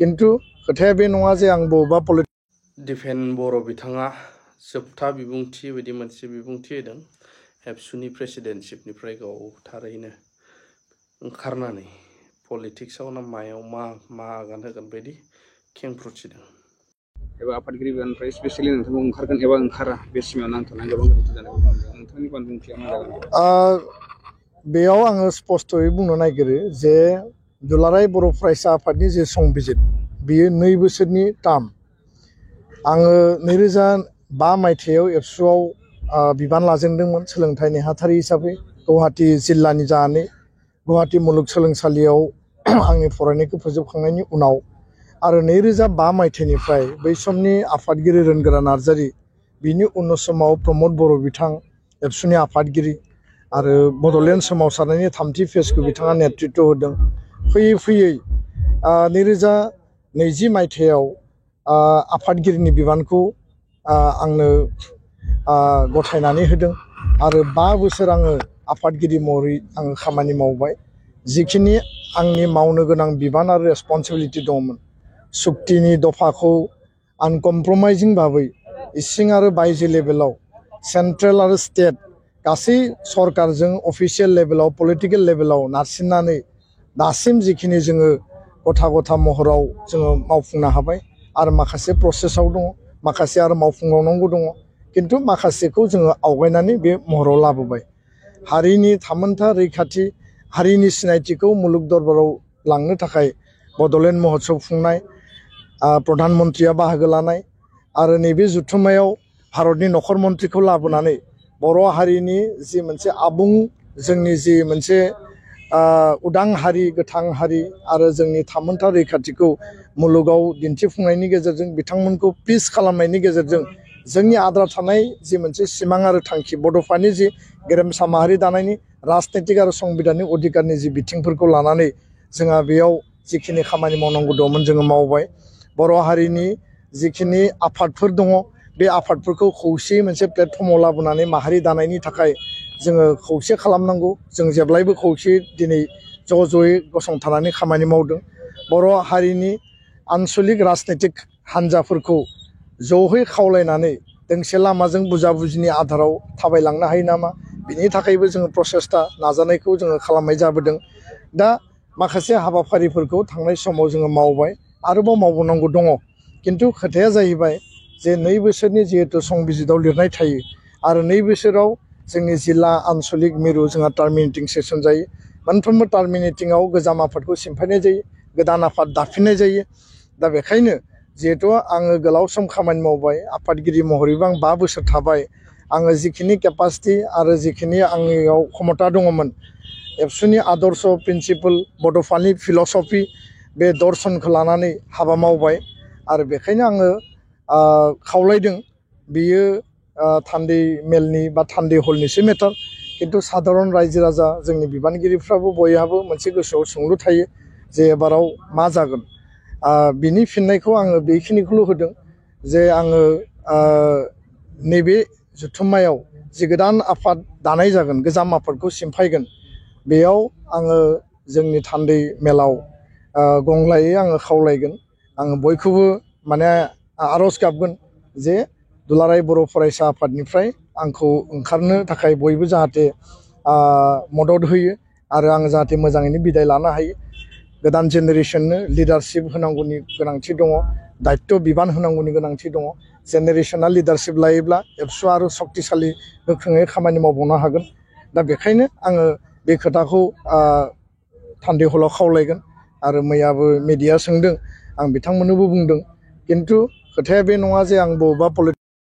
किन्तु खोथाया बे नङा जे आं बबेबा दिफेन बर' बिथाङा जोबथा बिबुंथि बायदि मोनसे बिबुंथि होदों एबसुनि प्रेसिडेन्टशिपनिफ्राय गाव थारैनो ओंखारनानै पलिटिक्सआव ना मायाव मा आगान होगोन बायदि खेंफ्रुथिदों एबा आफादगिरि बिबाननिफ्राय स्पेसियेलि नोंथांखौ ओंखारगोन एबा ओंखारा बे सिमायाव नांथानानै गोबां गोरोन्थि जानायखौ नुदों नोंथांनि बानबुंथिया मा जागोन बेयाव आङो स्पष्टयै बुंनो नागिरो जे दुलाराय बर' फरायसा आफादनि जे संबिजित बियो 2 बोसोरनि टार्म आङो 2005 मायथाइयाव एबसुआव बिबान लाजेनदोंमोन सोलोंथाइ नेहाथारि हिसाबै गुवाहाटी जिल्लानि जानानै गुवाहाटी मुलुगसोलोंसालियाव आंनि फरायनायखौ फोजोबखांनायनि उनाव आरो 2005 मायथाइनिफ्राय बै समनि आफादगिरि रोनगोरा नार्जारि बिनि उन समाव प्रमद बर' बिथां एबसुनि आफादगिरि आरो बड'लेण्ड सोमावसारनायनि 3थि फेजखौ बिथाङा नेतृत्व होदों फैयै फैयै 2020 मायथाइयाव आफादगिरिनि बिबानखौ आंनो गथायनानै होदों आरो 5 बोसोर आङो आफादगिरि महरै आङो खामानि मावबाय जिखिनि आंनि मावनो गोनां बिबान आरो रेसपन्सिबिलिटि दंमोन सुक्तिनि दफाखौ आनकमप्रमाइजिं भाबै इसिं आरो बायजो लेभेलाव सेन्ट्रेल आरो स्टेट गासै सरकारजों अफिसियेल लेभेलाव पलिटिकेल लेभेलाव नारसिननानै दासिम जिखिनि जोङो गथा महराव जोङो मावफुंनो हाबाय आरो माखासे प्रसेसआव दङ माखासे आरो मावफुंबावनांगौ दङ किन्तु माखासेखौ जोङो आवगायनानै बे महराव लाबोबाय हारिनि थामोनथा रैखाथि हारिनि सिनायथिखौ मुलुग दरबाराव लांनो थाखाय बड'लेण्ड महोत्सव खुंनाय प्रधान मन्त्रिया बाहागो लानाय आरो नैबे जुथुम्मायाव भारतनि नखर मन्त्रिखौ लाबोनानै बर' हारिनि जि मोनसे आबुं जोंनि जि मोनसे उदां हारि गोथां हारि आरो जोंनि थामोनथा रैखाथिखौ मुलुगाव दिन्थिफुंनायनि गेजेरजों बिथांमोनखौ पिस खालामनायनि गेजेरजों जोंनि आद्रा थानाय जि मोनसे सिमां आरो थांखि बड'फानि जि गेरेमसा माहारि दानायनि राजनैतिक आरो संबिधाननि अधिकारनि जि बिथिंफोरखौ लानानै जोंहा बेयाव जिखिनि खामानि मावनांगौ दंमोन जोङो मावबाय बर' हारिनि जिखिनि आफादफोर दङ बे आफादफोरखौ खौसेयै मोनसे प्लेटफर्माव लाबोनानै माहारि दानायनि थाखाय जोङो खौसे खालामनांगौ जों जेब्लायबो खौसे दिनै ज'यै गसंथानानै खामानि मावदों बर' हारिनि आन्सलिक राजनैतिक हान्जाफोरखौ ज'यै खावलायनानै दोंसे लामाजों बुजा बुजिनि आधाराव थाबायलांनो हायो नामा बिनि थाखायबो जोङो प्रसेसटा नाजानायखौ जोङो खालामनाय जाबोदों दा माखासे हाबाफारिफोरखौ थांनाय समाव जोङो मावबाय आरोबाव मावबावनांगौ दङ किन्तु खोथाया जाहैबाय जे 2 बोसोरनि जिहेतु संबिजिताव लिरनाय थायो आरो 2 बोसोराव जोंनि जिल्ला आन्सलिक मिरु जोंहा टार्मिनेटिं सेसन जायो मोनफ्रोमबो टार्मिनेटिंआव गोजाम आफादखौ सिमफायनाय जायो गोदान आफाद दाफिननाय जायो दा बेखायनो जिहेतु आङो गोलाव सम खामानि मावबाय आफादगिरि महरैबो आं 5 बोसोर थाबाय आङो जिखिनि केपासिटि आरो जिखिनि आंनियाव क्षमता दङमोन एबसुनि आदर्श प्रिन्सिपल बड'फानि फिल'सफि बे दर्शनखौ लानानै हाबा मावबाय आरो बेखायनो आङो खावलायदों बियो थान्दै मेलनि बा थान्दै हलनिसो मेटार किन्तु साधारन रायजो राजा जोंनि बिबानगिरिफ्राबो बयहाबो मोनसे गोसोआव सोंलु थायो जे एबाराव मा जागोन बिनि फिननायखौ आङो बेखिनिखौल' होदों जे आङो नैबे जुथुम्मायाव जि गोदान आफाद दानाय जागोन गोजाम आफादखौ सिमफायगोन बेयाव आङो जोंनि थान्दै मेलाव गंग्लायै आङो खावलायगोन आङो बयखौबो माने आर'ज गाबगोन जे दुलाराय बर' फरायसा आफादनिफ्राय आंखौ ओंखारनो थाखाय बयबो जाहाथे मदद होयो आरो आं जाहाथे मोजाङैनो बिदाय लानो हायो गोदान जेनेरेसननो लिडारशिप होनांगौनि गोनांथि दङ दायित्व बिबान होनांगौनि गोनांथि दङ जेनेरेसना लिडारशिप लायोब्ला एबसुआ आरो शक्तिशालि गोख्रोङै खामानि मावबावनो हागोन दा बेखायनो आङो बे खोथाखौ थान्दै हलाव खावलायगोन आरो मैयाबो मिडिया सोंदों आं बिथांमोननोबो बुंदों किन्तु खोथाया बे नङा जे आं बबेबा